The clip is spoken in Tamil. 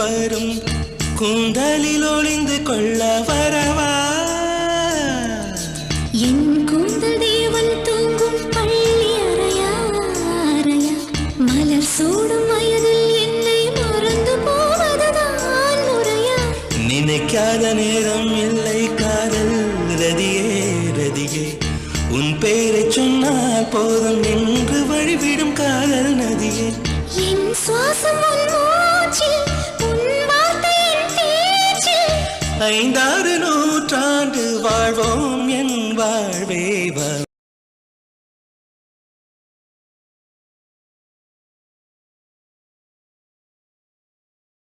வரும் கூந்தலில் ஒளிந்து கொள்ள வரவா என் கூந்தல் தேவன் தூங்கும் பள்ளி அறையா அறையா மலர் சூடும் வயதில் என்னை மறந்து போவதுதான் முறையா நினைக்காத நேரம் இல்லை காதல் ரதியே ரதியே உன் பெயரை சொன்னால் போதும் என்று வழிவிடும் காதல் நதியே என் சுவாசம் உன் மூச்சில் உன் வார்த்தையின் பேச்சில் 5 6